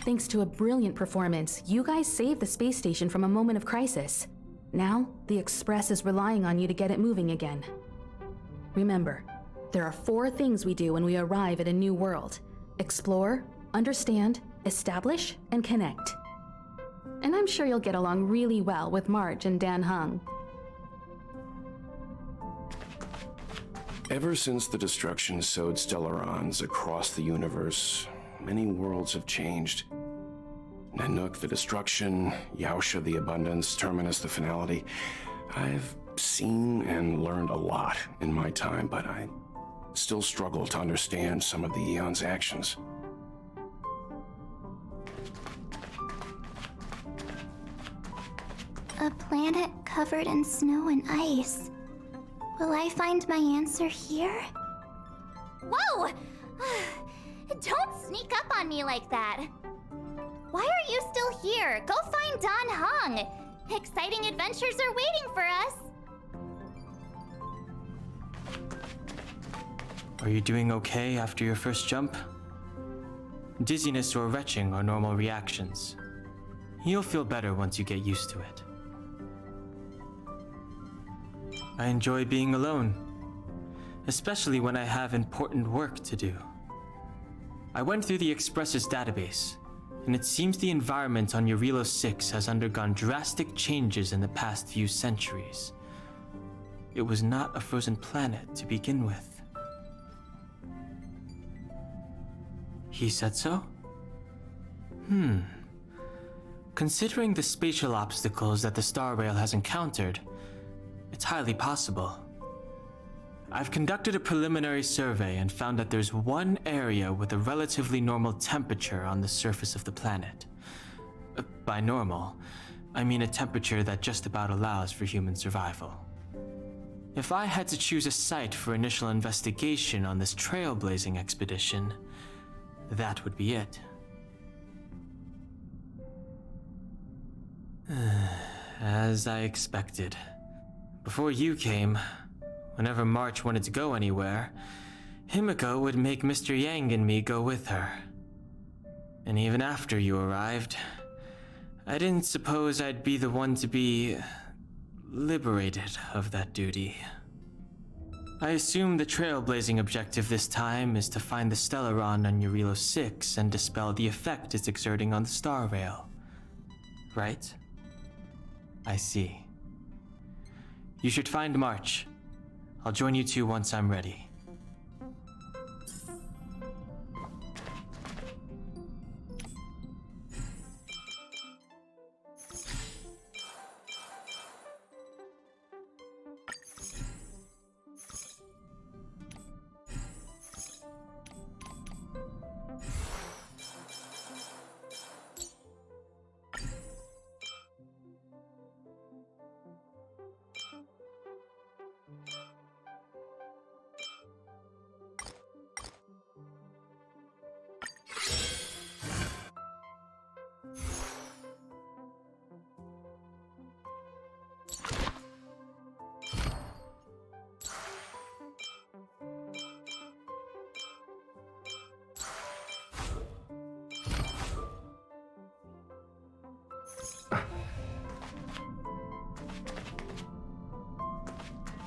Thanks to a brilliant performance, you guys saved the space station from a moment of crisis. Now, the Express is relying on you to get it moving again. Remember, there are 4 things we do when we arrive at a new world: explore, understand, establish, and connect. And I'm sure you'll get along really well with March and Dan Hung. Ever since the destruction sowed Stellarons across the universe, many worlds have changed. Nanook, the destruction, Yaosha, the abundance, Terminus, the finality. I've seen and learned a lot in my time, but I still struggle to understand some of the Eon's actions. A planet covered in snow and ice. Will I find my answer here? Whoa! Don't sneak up on me like that. Why are you still here? Go find Don Hung. Exciting adventures are waiting for us. Are you doing okay after your first jump? Dizziness or retching are normal reactions. You'll feel better once you get used to it. I enjoy being alone, especially when I have important work to do. I went through the Express's database, and it seems the environment on Jarilo-VI has undergone drastic changes in the past few centuries. It was not a frozen planet to begin with. He said so? Considering the spatial obstacles that the Star Rail has encountered, it's highly possible. I've conducted a preliminary survey and found that there's one area with a relatively normal temperature on the surface of the planet. By normal, I mean a temperature that just about allows for human survival. If I had to choose a site for initial investigation on this trailblazing expedition, that would be it. As I expected. Before you came, whenever March wanted to go anywhere, Himiko would make Mr. Yang and me go with her. And even after you arrived, I didn't suppose I'd be the one to be liberated of that duty. I assume the trailblazing objective this time is to find the Stellaron on Jarilo-VI and dispel the effect it's exerting on the Star Rail. Right? I see. You should find March. I'll join you two once I'm ready.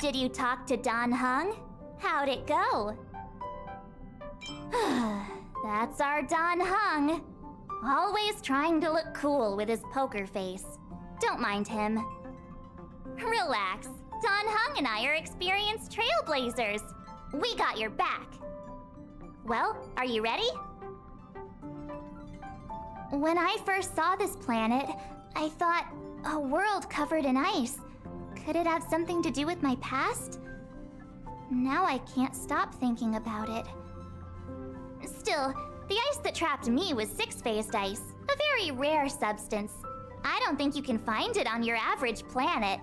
Did you talk to Don Hung? How'd it go? That's our Don Hung. Always trying to look cool with his poker face. Don't mind him. Relax. Don Hung and I are experienced trailblazers. We got your back. Well, are you ready? When I first saw this planet, I thought, a world covered in ice. Could it have something to do with my past? Now I can't stop thinking about it. Still, the ice that trapped me was six-phased ice, a very rare substance. I don't think you can find it on your average planet.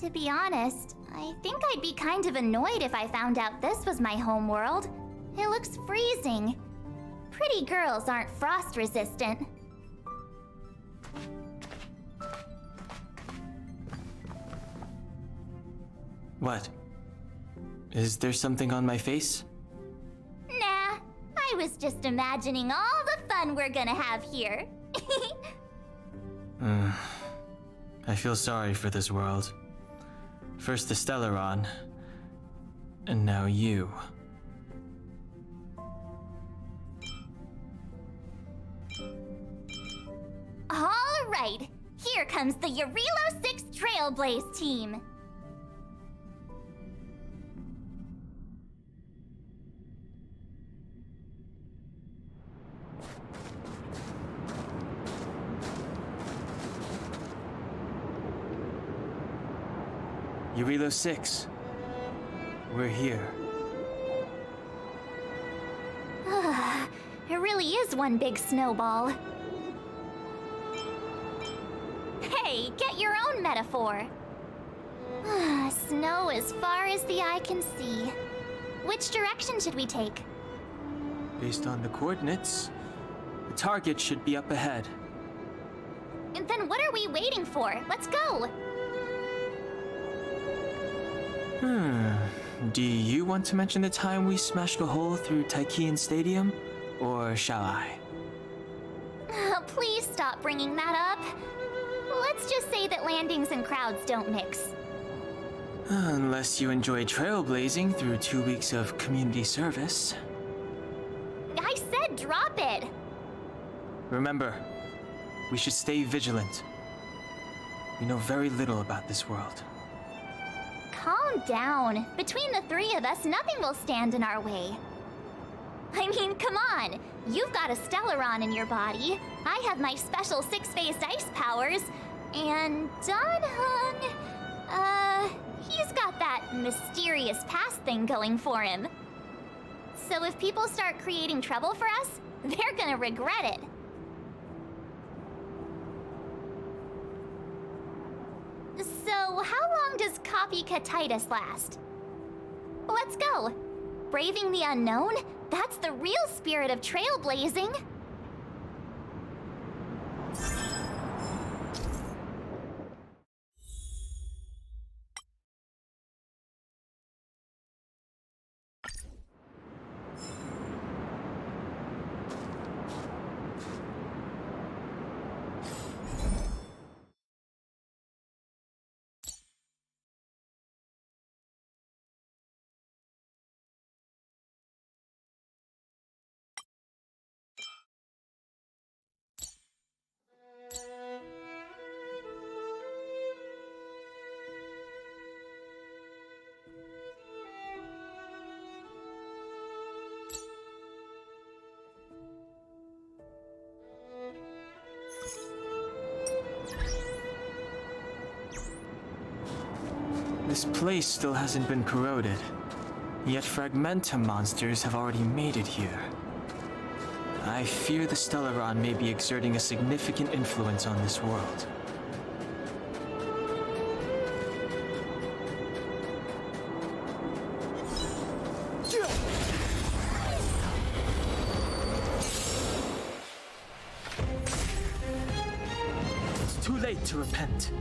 To be honest, I think I'd be kind of annoyed if I found out this was my homeworld. It looks freezing. Pretty girls aren't frost-resistant. What? Is there something on my face? Nah, I was just imagining all the fun we're gonna have here. I feel sorry for this world. First the Stellaron, and now you. All right, here comes the Jarilo-VI Trailblaze team. Jarilo-VI. We're here. It really is one big snowball. Hey, get your own metaphor. Snow as far as the eye can see. Which direction should we take? Based on the coordinates, the target should be up ahead. And then what are we waiting for? Let's go! Do you want to mention the time we smashed a hole through Taikian Stadium? Or shall I? Please stop bringing that up. Let's just say that landings and crowds don't mix. Unless you enjoy trailblazing through 2 weeks of community service. I said drop it! Remember, we should stay vigilant. We know very little about this world. Calm down. Between the three of us, nothing will stand in our way. I mean, come on. You've got a Stellaron in your body. I have my special six-phased ice powers. And Dan-hung, he's got that mysterious past thing going for him. So if people start creating trouble for us, they're gonna regret it. So how long does copycatitis last? Let's go. Braving the unknown? That's the real spirit of trailblazing. This place still hasn't been corroded, yet Fragmentum monsters have already made it here. I fear the Stellaron may be exerting a significant influence on this world. It's too late to repent.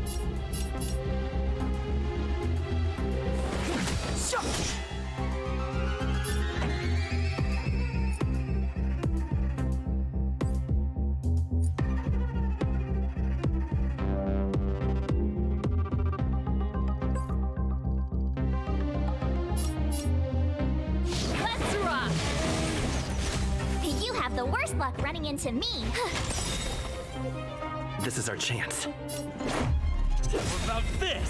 Let's rock! You have the worst luck running into me. This is our chance. How about this?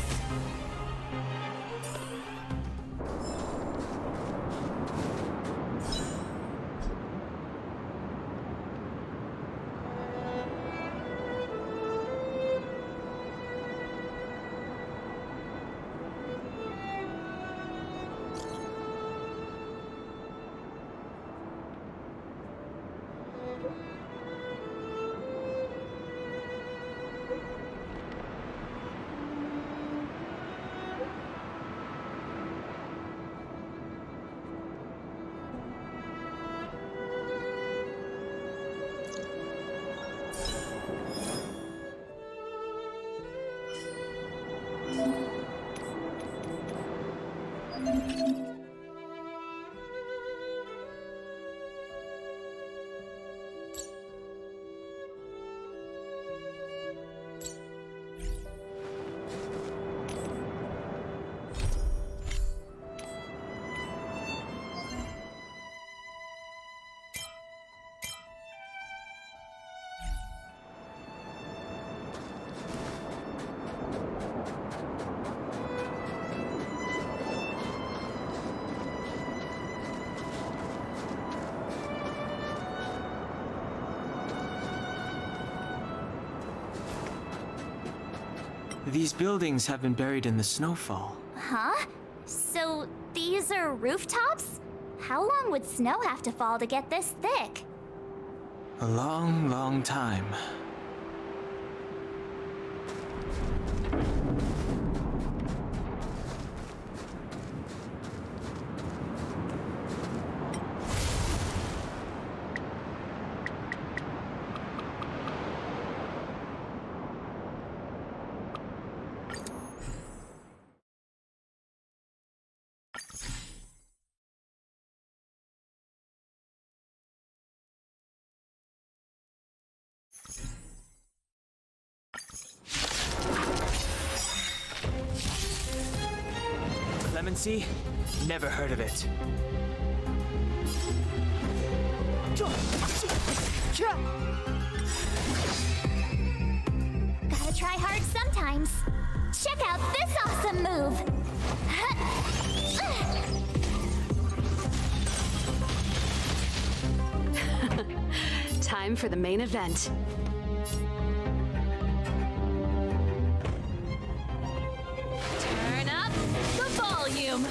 These buildings have been buried in the snowfall. Huh? So these are rooftops? How long would snow have to fall to get this thick? A long, long time. Clemency? Never heard of it. Gotta try hard sometimes. Check out this awesome move! Time for the main event. Turn up the volume.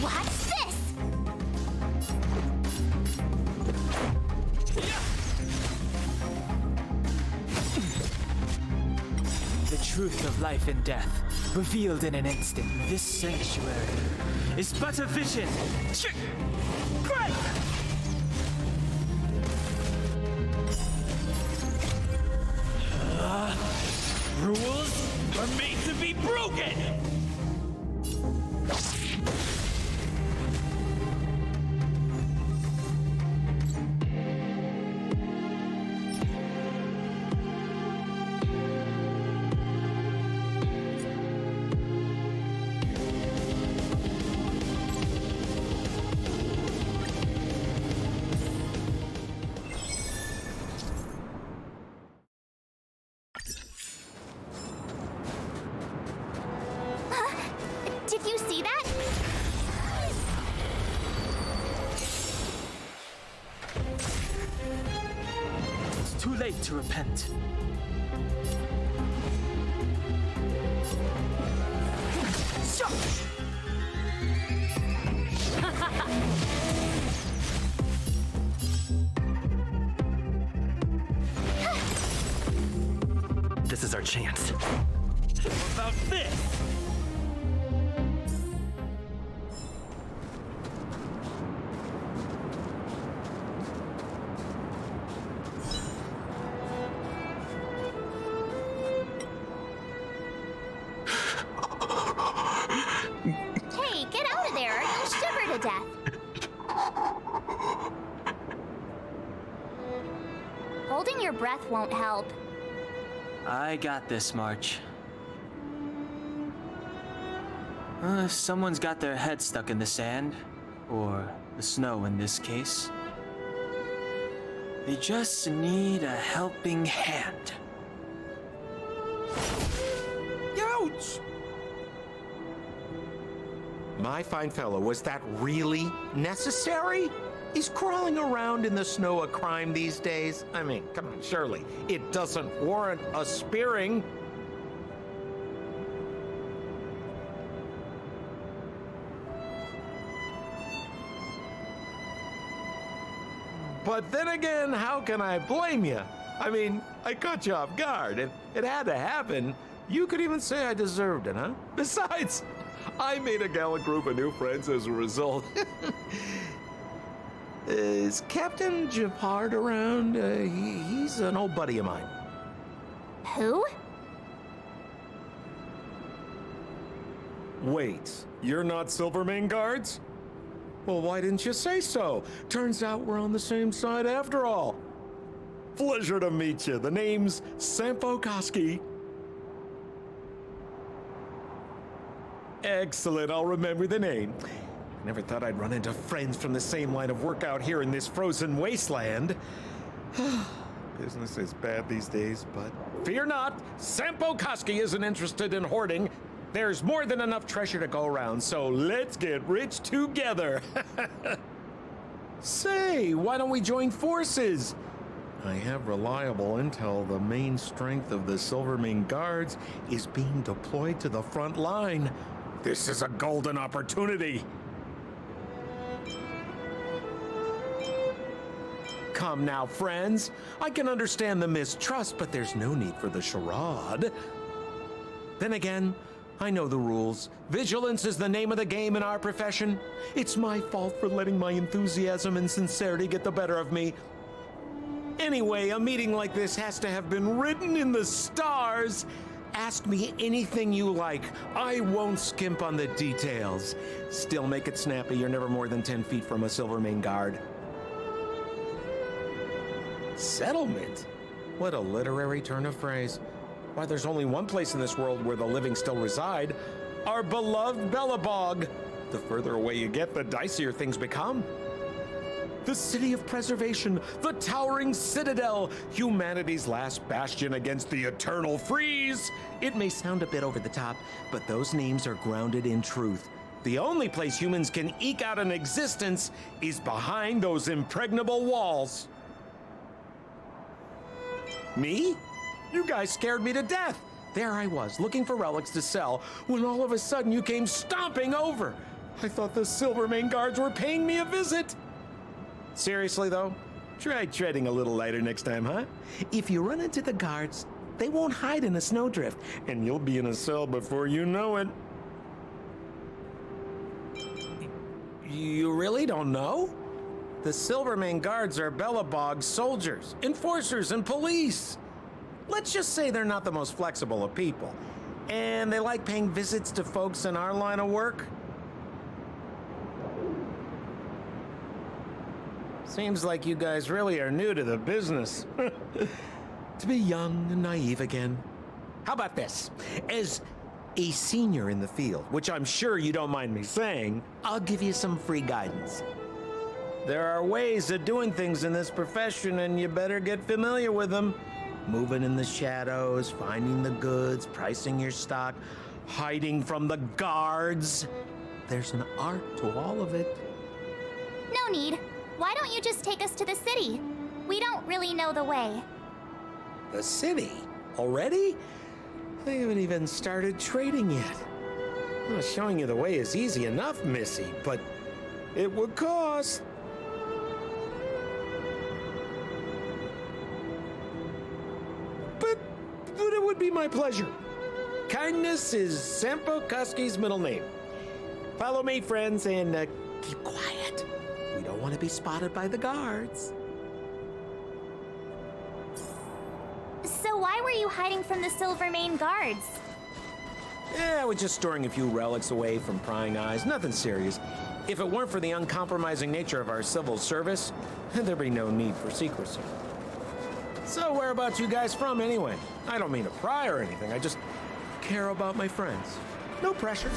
Watch this! The truth of life and death, revealed in an instant. This sanctuary is but a vision. Great! Rules are made to be broken! Did you see that? It's too late to repent. This is our chance. How about this? Hey, get out of there! You'll shiver to death! Holding your breath won't help. I got this, March. If someone's got their head stuck in the sand, or the snow in this case, they just need a helping hand. Ouch! My fine fellow, was that really necessary? Is crawling around in the snow a crime these days? I mean, come on, surely it doesn't warrant a spearing. But then again, how can I blame you? I mean, I caught you off guard, and it had to happen. You could even say I deserved it, huh? Besides, I made a gallant group of new friends as a result. Is Captain Japard around? He's an old buddy of mine. Who? Wait, you're not Silvermane guards? Well, why didn't you say so? Turns out we're on the same side after all. Pleasure to meet you. The name's Sampo Koski. Excellent, I'll remember the name. Never thought I'd run into friends from the same line of work out here in this frozen wasteland. Business is bad these days, but fear not, Sampo Koski isn't interested in hoarding. There's more than enough treasure to go around, so let's get rich together. Say, why don't we join forces? I have reliable intel the main strength of the Silvermane Guards is being deployed to the front line. This is a golden opportunity. Come now, friends. I can understand the mistrust, but there's no need for the charade. Then again, I know the rules. Vigilance is the name of the game in our profession. It's my fault for letting my enthusiasm and sincerity get the better of me. Anyway, a meeting like this has to have been written in the stars. Ask me anything you like. I won't skimp on the details. Still make it snappy. You're never more than 10 feet from a Silvermane Guard. Settlement? What a literary turn of phrase. Why, there's only one place in this world where the living still reside. Our beloved Belobog. The further away you get, the dicier things become. The city of preservation, the towering citadel, humanity's last bastion against the eternal freeze. It may sound a bit over the top, but those names are grounded in truth. The only place humans can eke out an existence is behind those impregnable walls. Me? You guys scared me to death. There I was, looking for relics to sell, when all of a sudden you came stomping over. I thought the Silvermane Guards were paying me a visit. Seriously, though, try treading a little lighter next time, huh? If you run into the guards, they won't hide in a snowdrift, and you'll be in a cell before you know it. You really don't know? The Silvermane Guards are Belobog's soldiers, enforcers, and police. Let's just say they're not the most flexible of people, and they like paying visits to folks in our line of work. Seems like you guys really are new to the business. To be young and naive again. How about this? As a senior in the field, which I'm sure you don't mind me saying, I'll give you some free guidance. There are ways of doing things in this profession, and you better get familiar with them. Moving in the shadows, finding the goods, pricing your stock, hiding from the guards. There's an art to all of it. No need. Why don't you just take us to the city? We don't really know the way. The city? Already? They haven't even started trading yet. Well, showing you the way is easy enough, Missy, but it would cost. But it would be my pleasure. Kindness is Sampo Koski's middle name. Follow me, friends, and keep quiet. We don't want to be spotted by the guards. So why were you hiding from the Silvermane Guards? I was just storing a few relics away from prying eyes. Nothing serious. If it weren't for the uncompromising nature of our civil service, there'd be no need for secrecy. So whereabouts you guys from anyway? I don't mean to pry or anything. I just care about my friends. No pressure.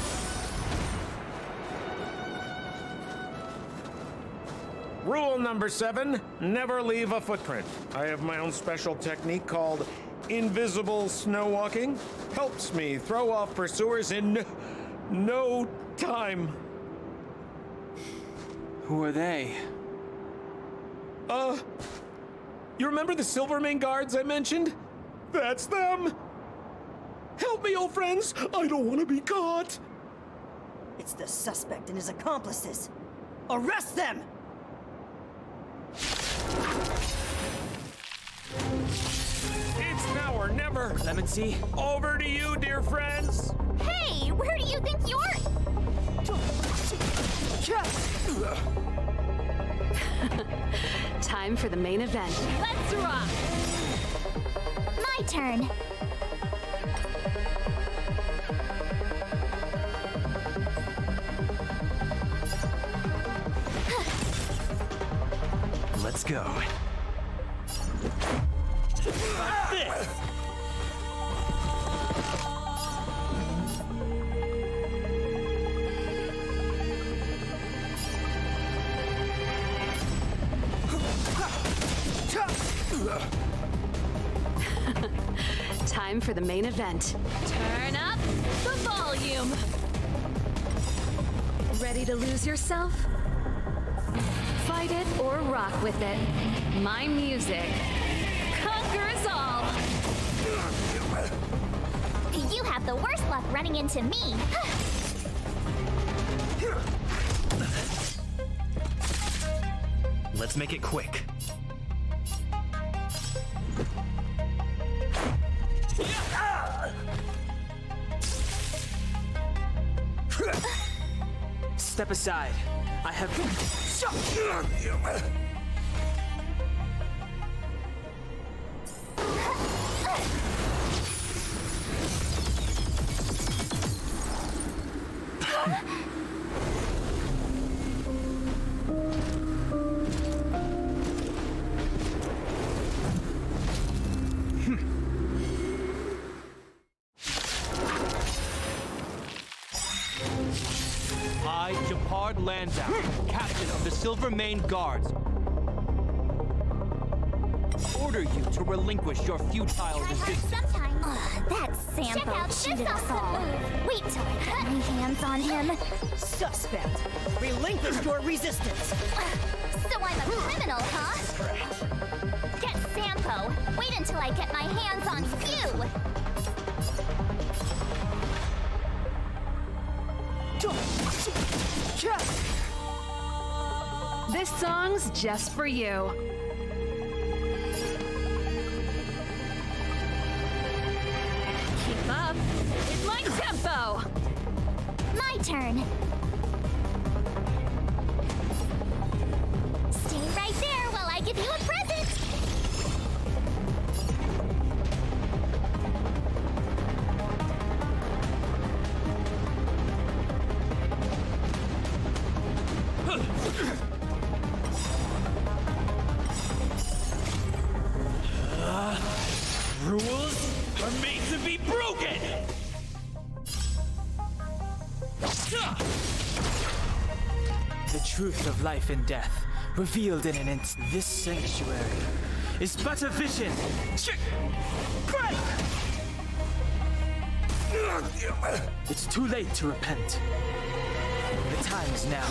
Rule number 7, never leave a footprint. I have my own special technique called invisible snow walking. Helps me throw off pursuers in no time. Who are they? You remember the Silvermane Guards I mentioned? That's them! Help me, old friends! I don't want to be caught! It's the suspect and his accomplices. Arrest them! It's now or never! Clemency? Over to you, dear friends! Hey, where do you think you're... Time for the main event. Let's rock! My turn. Let's go. This! Time for the main event. Turn up the volume. Ready to lose yourself? Fight it or rock with it. My music conquer us all. You have the worst luck running into me. Let's make it quick. Step aside. I have... Landau, captain of the Silver Mane Guards, order you to relinquish your futile resistance. Sometimes. That Sampo cheated us all. Wait till I get my hands on him. Suspect! Relinquish your resistance! So I'm a criminal, huh? Get Sampo. Wait until I get my hands on you. This song's just for you. Keep up. It's my tempo. My turn. Stay right there while I give you a present. Rules are made to be broken! The truth of life and death, revealed in an instant. This sanctuary is but a vision. Break! It's too late to repent. The time is now.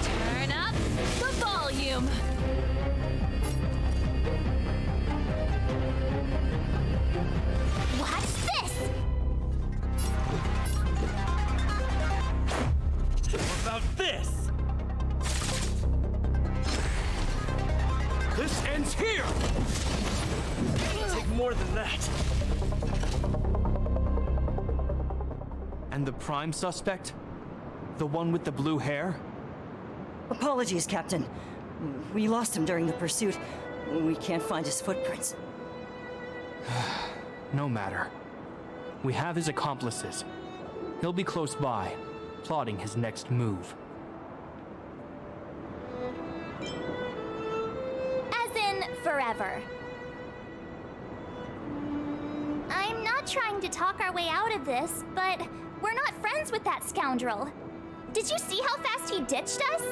Turn up the volume. Watch this! What about this? This ends here! It'll take more than that. And the prime suspect? The one with the blue hair? Apologies, Captain. We lost him during the pursuit. We can't find his footprints. No matter. We have his accomplices. He'll be close by, plotting his next move. As in, forever. I'm not trying to talk our way out of this, but we're not friends with that scoundrel. Did you see how fast he ditched us?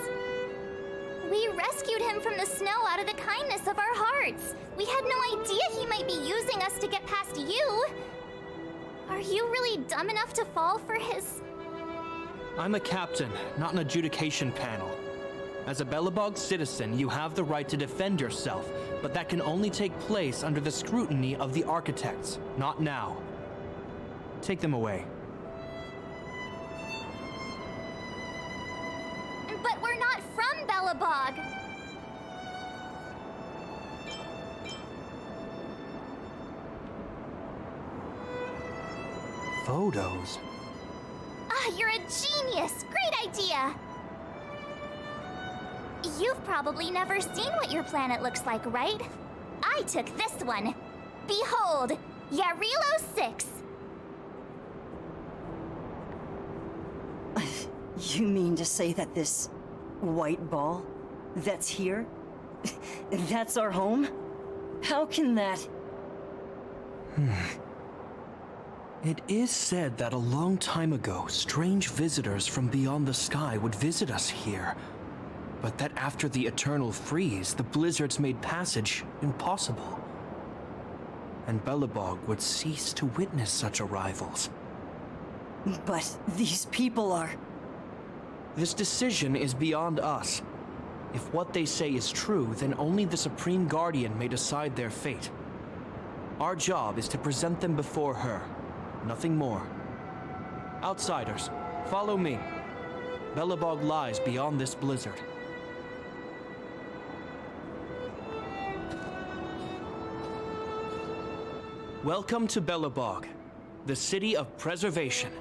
We rescued him from the snow out of the kindness of our hearts. We had no idea he might be using us to get past you. Are you really dumb enough to fall for his... I'm a captain, not an adjudication panel. As a Belobog citizen, you have the right to defend yourself, but that can only take place under the scrutiny of the architects, not now. Take them away. But we're not from Belobog. Photos? Ah, you're a genius! Great idea! You've probably never seen what your planet looks like, right? I took this one. Behold, Jarilo-VI. You mean to say that this white ball that's here, that's our home? How can that... It is said that a long time ago, strange visitors from beyond the sky would visit us here. But that after the eternal freeze, the blizzards made passage impossible. And Belobog would cease to witness such arrivals. But these people are... This decision is beyond us. If what they say is true, then only the Supreme Guardian may decide their fate. Our job is to present them before her, nothing more. Outsiders, follow me. Belobog lies beyond this blizzard. Welcome to Belobog, the city of preservation.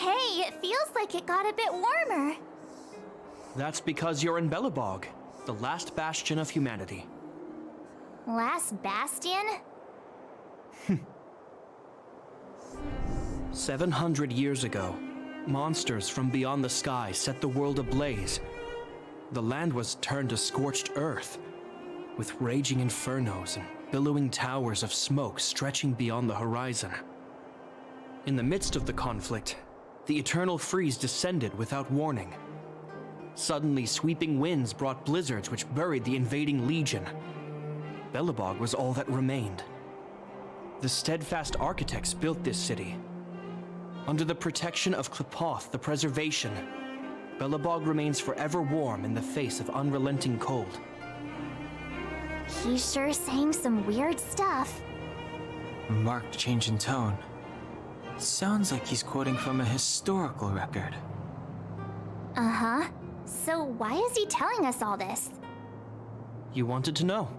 Hey, it feels like it got a bit warmer. That's because you're in Belobog, the last bastion of humanity. Last bastion? 700 years ago, monsters from beyond the sky set the world ablaze. The land was turned to scorched earth, with raging infernos and billowing towers of smoke stretching beyond the horizon. In the midst of the conflict, the eternal freeze descended without warning. Suddenly, sweeping winds brought blizzards which buried the invading legion. Belobog was all that remained. The steadfast architects built this city. Under the protection of Klipoth, the preservation, Belobog remains forever warm in the face of unrelenting cold. He's sure saying some weird stuff. Marked change in tone. Sounds like he's quoting from a historical record. Uh-huh. So why is he telling us all this? You wanted to know.